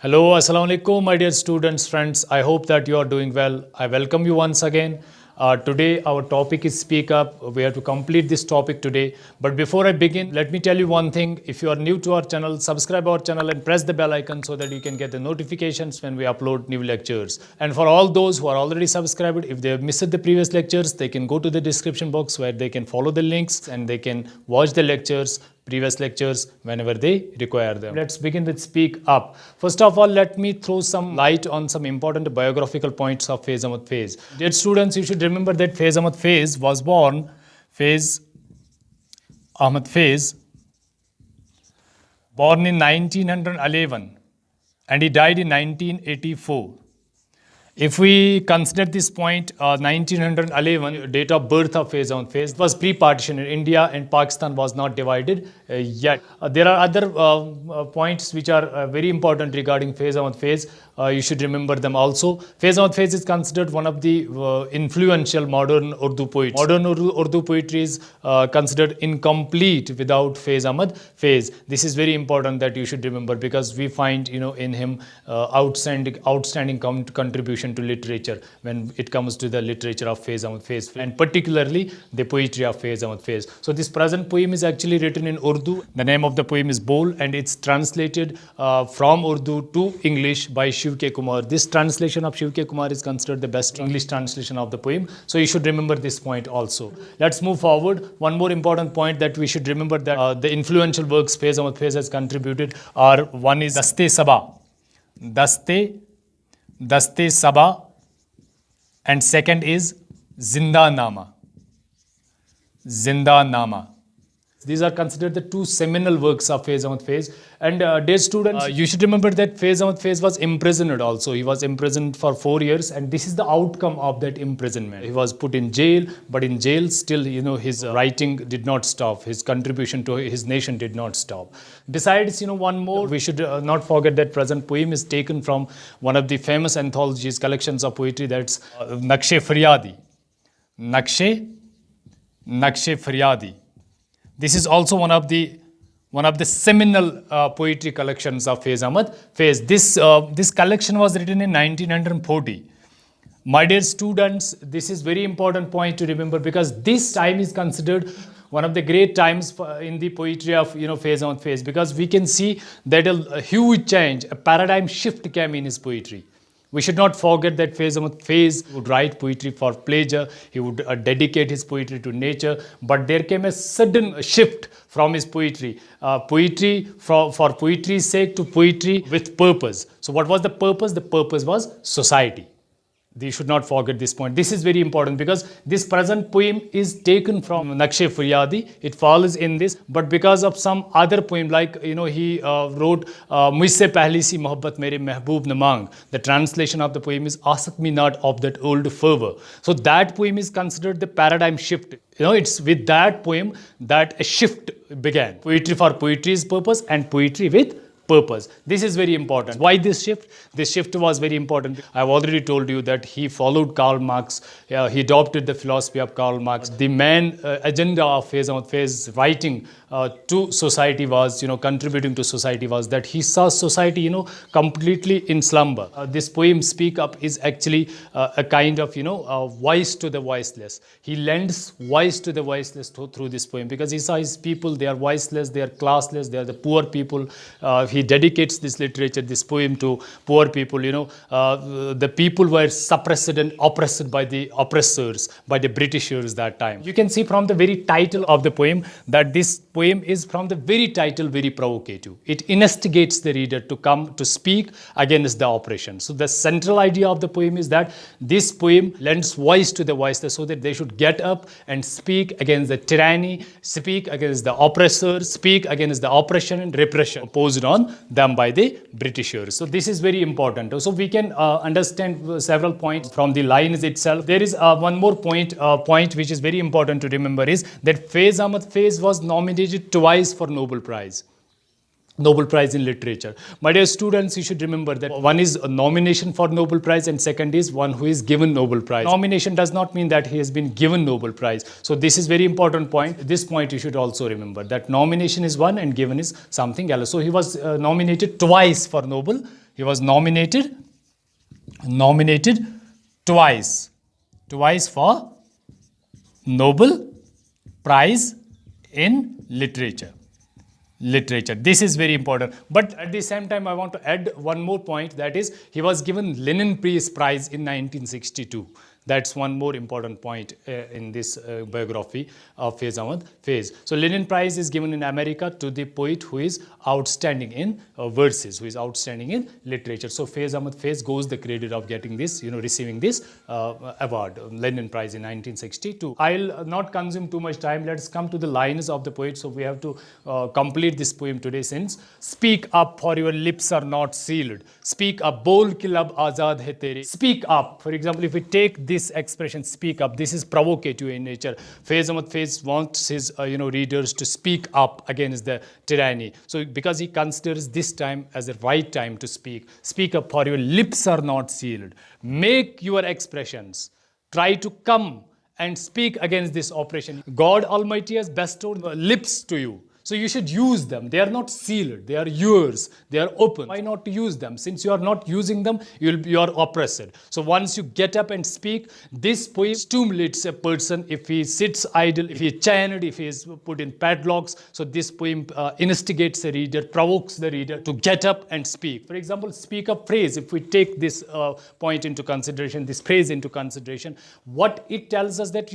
Hello, Assalamu alaikum, my dear students, friends. I hope that you are doing well. I welcome you once again. Today, our topic is Speak Up. We have to complete this topic today. But before I begin, let me tell you one thing. If you are new to our channel, subscribe our channel and press the bell icon so that you can get the notifications when we upload new lectures. And for all those who are already subscribed, if they have missed the previous lectures, they can go to the description box where they can follow the links and they can watch the previous lectures whenever they require them. Let's begin with Speak Up. First of all, let me throw some light on some important biographical points of Faiz Ahmad Faiz. Dear students, you should remember that Faiz Ahmad Faiz was born, Faiz Ahmad Faiz, born in 1911 and he died in 1984. If we consider this point, 1911, date of birth of Faiz Ahmad Faiz, was pre-partition in India and Pakistan was not divided yet. There are other points which are very important regarding Faiz Ahmad Faiz. You should remember them also. Faiz Ahmad Faiz is considered one of the influential modern Urdu poets. Modern Urdu poetry is considered incomplete without Faiz Ahmad Faiz. This is very important that you should remember because we find in him outstanding contribution to literature when it comes to the literature of Faiz Ahmad Faiz and particularly the poetry of Faiz Ahmad Faiz. So this present poem is actually written in Urdu. The name of the poem is Bol and it's translated from Urdu to English by Shiv K. Kumar. This translation of Shiv K. Kumar is considered the best English translation of the poem. So you should remember this point also. Let's move forward. One more important point that we should remember that the influential works Faiz Ahmad Faiz has contributed are one is Daste Saba. Daste Saba, and second is Zinda Nama. These are considered the two seminal works of Faiz Ahmad Faiz. And dear students, you should remember that Faiz Ahmad Faiz was imprisoned also. He was imprisoned for 4 years and this is the outcome of that imprisonment. He was put in jail, but in jail still, his writing did not stop. His contribution to his nation did not stop. Besides, one more, we should not forget that present poem is taken from one of the famous anthologies, collections of poetry, that's Nakshe Faryadi. Nakshe Faryadi. This is also one of the seminal poetry collections of Faiz Ahmad Faiz. This collection was written in 1940. My dear students, this is very important point to remember because this time is considered one of the great times in the poetry of Faiz Ahmad Faiz because we can see that a huge change, a paradigm shift came in his poetry. We should not forget that Faiz Ahmad Faiz would write poetry for pleasure. He would dedicate his poetry to nature. But there came a sudden shift from his poetry. Poetry for poetry's sake to poetry with purpose. So what was the purpose? The purpose was society. You should not forget this point. This is very important because this present poem is taken from Nakshe Faryadi. It falls in this, but because of some other poem, like he wrote Mujhse Pehli Si Mohabbat Mere Mehboob Ne Mang. The translation of the poem is Asak Me Not of That Old Fervor. So that poem is considered the paradigm shift. It's with that poem that a shift began. Poetry for poetry's purpose and poetry with purpose. This is very important. Why this shift? This shift was very important. I've already told you that he followed Karl Marx. He adopted the philosophy of Karl Marx. The main agenda of Faiz Ahmad Faiz writing to society was, contributing to society was that he saw society, completely in slumber. This poem Speak Up is actually a kind of, a voice to the voiceless. He lends voice to the voiceless through this poem because he saw his people, they are voiceless, they are classless, they are the poor people. He dedicates this literature, this poem to poor people. The people were suppressed and oppressed by the oppressors, by the Britishers that time. You can see from the very title of the poem that this poem is from the very title very provocative. It instigates the reader to come to speak against the oppression. So the central idea of the poem is that this poem lends voice to the voiceless so that they should get up and speak against the tyranny, speak against the oppressors, speak against the oppression and repression imposed on them by the Britishers. So this is very important. So we can understand several points from the lines itself. There is one more point which is very important to remember is that Faiz Ahmad Faiz was nominated twice for Nobel Prize. Nobel Prize in Literature. My dear students, you should remember that one is a nomination for Nobel Prize and second is one who is given Nobel Prize. Nomination does not mean that he has been given Nobel Prize. So this is very important point. This point you should also remember, that nomination is one and given is something else. So he was nominated twice for Nobel. He was nominated twice for Nobel Prize in literature. This is very important. But at the same time, I want to add one more point, that is, he was given Lenin Prize in 1962. That's one more important point in this biography of Faiz Ahmad Faiz. So Lenin Prize is given in America to the poet who is outstanding in verses, who is outstanding in literature. So Faiz Ahmad Faiz goes the credit of getting this, receiving this award, Lenin Prize in 1962. I'll not consume too much time. Let's come to the lines of the poet. So we have to complete this poem today, since speak up, for your lips are not sealed. Speak up, bol ki lab azad hai tere. Speak up. For example, if we take this expression, speak up, this is provocative in nature. Faiz Ahmad Faiz wants his readers to speak up against the tyranny. So because he considers this time as the right time to speak. Speak up, for your lips are not sealed. Make your expressions. Try to come and speak against this oppression. God Almighty has bestowed lips to you. So you should use them. They are not sealed. They are yours. They are open. Why not to use them? Since you are not using them, you are oppressed. So once you get up and speak, this poem stimulates a person. If he sits idle, if he is chained, if he is put in padlocks, so this poem instigates the reader, provokes the reader to get up and speak. For example, speak up phrase. If we take this point into consideration, this phrase into consideration, what it tells us that,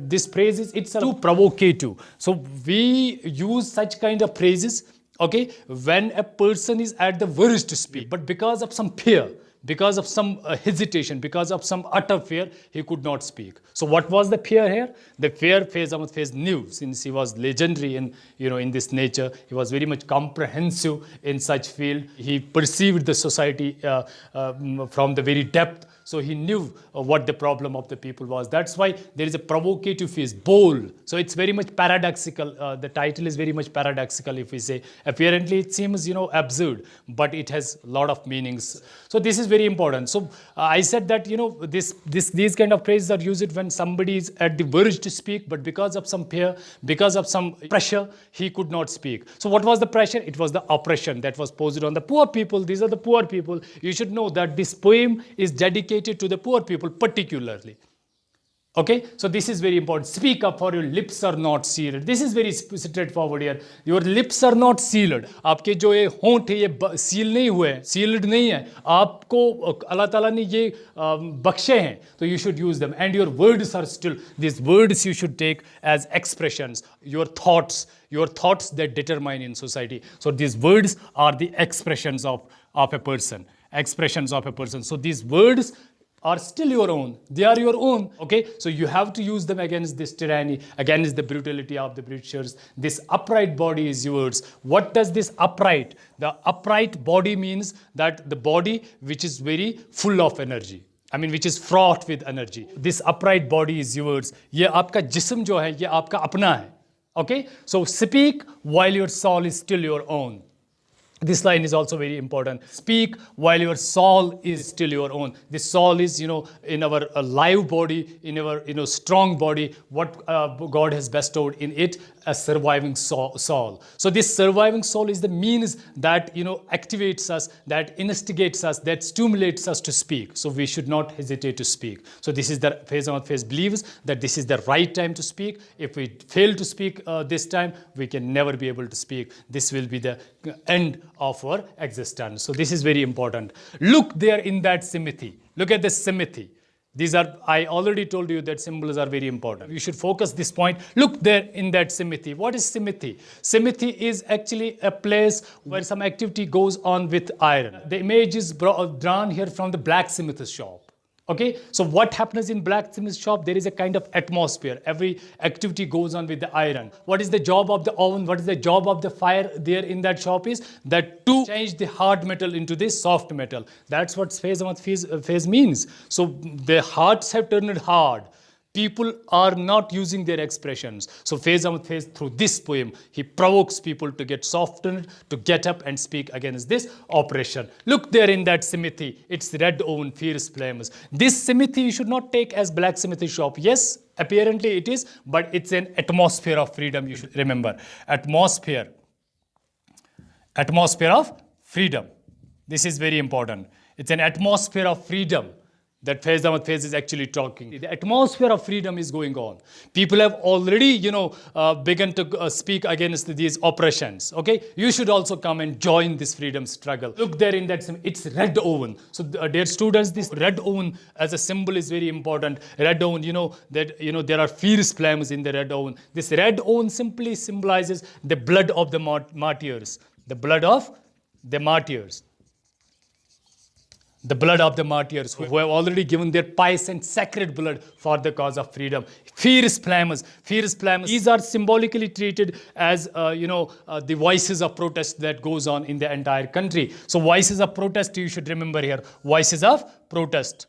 this phrase is itself too provocative. So we use such kind of phrases, okay, when a person is at the verge to speak, but because of some fear, because of some hesitation, because of some utter fear, he could not speak. So what was the fear here? The fear Faiz Ahmad Faiz knew, since he was legendary in, in this nature. He was very much comprehensive in such field. He perceived the society from the very depth. So he knew what the problem of the people was. That's why there is a provocative phase, bold. So it's very much paradoxical. The title is very much paradoxical, if we say. Apparently it seems, absurd, but it has a lot of meanings. So this is very important. So I said that, these kind of phrases are used when somebody is at the verge to speak, but because of some fear, because of some pressure, he could not speak. So what was the pressure? It was the oppression that was posed on the poor people. These are the poor people. You should know that this poem is dedicated to the poor people particularly. Okay, so this is very important. Speak up, for your lips are not sealed. This is very straightforward here. Your lips are not sealed. आपके जो ये होंठ है ये seal नहीं हुए, sealed नहीं है. आपको अल्लाह ताला ने ये बख्शे हैं, तो you should use them. And your words are still. These words you should take as expressions. Your thoughts that determine in society. So these words are the expressions of a person. Expressions of a person. So these words are still your own. They are your own. Okay, so you have to use them against this tyranny, against the brutality of the Britishers. This upright body is yours. What does this upright? The upright body means that the body which is very full of energy. I mean, which is fraught with energy. This upright body is yours. ये आपका जिस्म जो है, ये आपका अपना है. Okay, so speak while your soul is still your own. This line is also very important. Speak while your soul is still your own. This soul is, in our live body, in our, strong body, what God has bestowed in it, a surviving soul. So this surviving soul is the means that, activates us, that instigates us, that stimulates us to speak. So we should not hesitate to speak. So this is the Faiz Ahmad Faiz believes that this is the right time to speak. If we fail to speak this time, we can never be able to speak. This will be the end of our existence. So this is very important. Look there in that symmetry. Look at the symmetry. These are, I already told you that symbols are very important. You should focus this point. Look there in that symmetry. What is symmetry? Symmetry is actually a place where some activity goes on with iron. The image is drawn here from the blacksmith's shop. Okay, so what happens in blacksmith's shop? There is a kind of atmosphere. Every activity goes on with the iron. What is the job of the oven? What is the job of the fire there in that shop is that to change the hard metal into this soft metal. That's what Faiz Ahmad Faiz means. So the hearts have turned hard. People are not using their expressions. So Faiz Ahmad Faiz, through this poem, he provokes people to get softened, to get up and speak against this oppression. Look there in that symmetry. It's red oven, fierce flames. This symmetry you should not take as blacksmith shop. Yes, apparently it is, but it's an atmosphere of freedom. You should remember. Atmosphere of freedom. This is very important. It's an atmosphere of freedom that Faiz Ahmad Faiz is actually talking. The atmosphere of freedom is going on. People have already, begun to speak against these oppressions. Okay, you should also come and join this freedom struggle. Look there in that, it's red oven. So, dear students, this red oven as a symbol is very important. Red oven, there are fierce flames in the red oven. This red oven simply symbolizes the blood of the martyrs. The blood of the martyrs. The blood of the martyrs who have already given their pious and sacred blood for the cause of freedom. Fierce flames. These are symbolically treated as, the voices of protest that goes on in the entire country. So voices of protest, you should remember here. Voices of protest.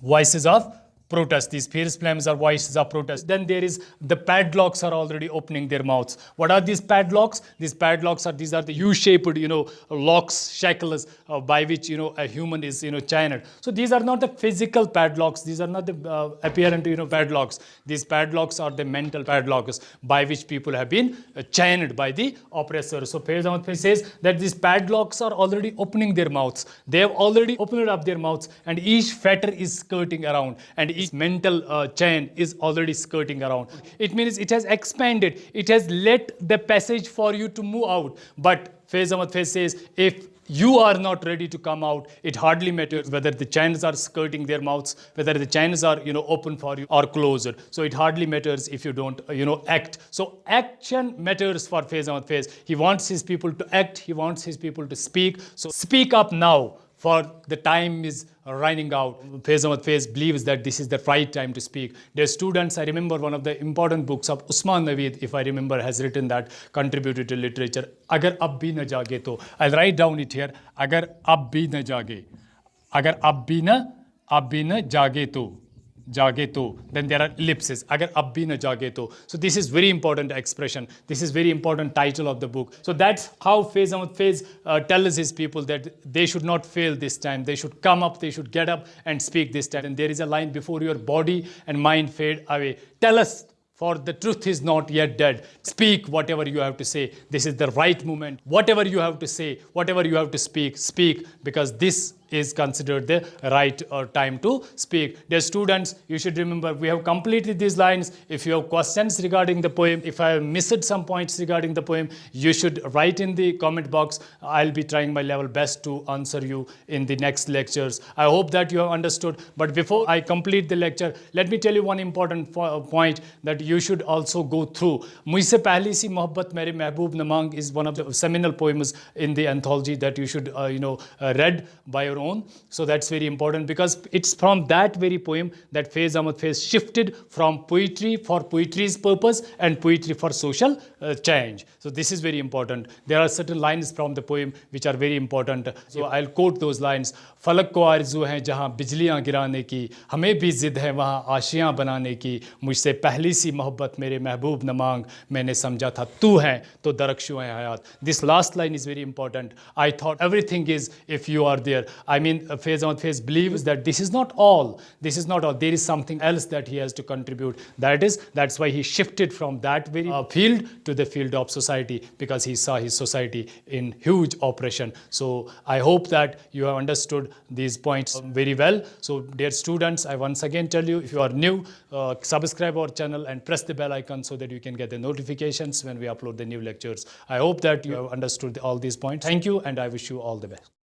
Voices of protest. These fierce flames are voices of protest. Then there is the padlocks are already opening their mouths. What are these padlocks? These padlocks are the U-shaped, locks, shackles by which, a human is, chained. So these are not the physical padlocks. These are not the apparent, padlocks. These padlocks are the mental padlocks by which people have been chained by the oppressor. So Faiz Ahmad Faiz says that these padlocks are already opening their mouths. They have already opened up their mouths, and each fetter is skirting around, and each mental chain is already skirting around. It means it has expanded. It has let the passage for you to move out. But Faiz Ahmad Faiz says, if you are not ready to come out, it hardly matters whether the chains are skirting their mouths, whether the chains are, open for you or closed. So it hardly matters if you don't, act. So action matters for Faiz Ahmad Faiz. He wants his people to act. He wants his people to speak. So speak up now, for the time is running out. Faiz Ahmad Faiz believes that this is the right time to speak. Dear students, I remember one of the important books of Usman Naveed, if I remember, has written that, contributed to literature. Agar ab bhi na jage to. I'll write down it here. Agar ab bhi na jage. Agar ab bhi na jage to. Jage to. Then there are ellipses. Agar ab bhi na jage to. So this is very important expression. This is very important title of the book. So that's how Faiz Ahmad Faiz tells his people that they should not fail this time. They should come up. They should get up and speak this time. And there is a line, before your body and mind fade away. Tell us, for the truth is not yet dead. Speak whatever you have to say. This is the right moment. Whatever you have to say, whatever you have to speak, speak, because this is considered the right time to speak. Dear students, you should remember, we have completed these lines. If you have questions regarding the poem, if I have missed some points regarding the poem, you should write in the comment box. I'll be trying my level best to answer you in the next lectures. I hope that you have understood. But before I complete the lecture, let me tell you one important point that you should also go through. Mujhse Pehli Si Mohabbat Mere Mehboob Namang is one of the seminal poems in the anthology that you should, read by your own. So that's very important, because it's from that very poem that Faiz Ahmad Faiz shifted from poetry for poetry's purpose and poetry for social change. So this is very important. There are certain lines from the poem which are very important. So I'll quote those lines. फलक को आरज़ू है जहाँ बिजलियाँ गिराने की, हमें भी ज़िद है वहाँ आशियाँ बनाने की, मुझसे पहली सी मोहब्बत मेरे महबूब न मांग, मैंने समझा था तू है तो दरख्शुएं हयात. This last line is very important. I thought everything is if you are there. I mean, Faiz Ahmad Faiz believes that this is not all. This is not all. There is something else that he has to contribute. That's why he shifted from that very field to the field of society, because he saw his society in huge oppression. So I hope that you have understood these points very well. So dear students, I once again tell you, if you are new, subscribe our channel and press the bell icon so that you can get the notifications when we upload the new lectures. I hope that you have understood all these points. Thank you, and I wish you all the best.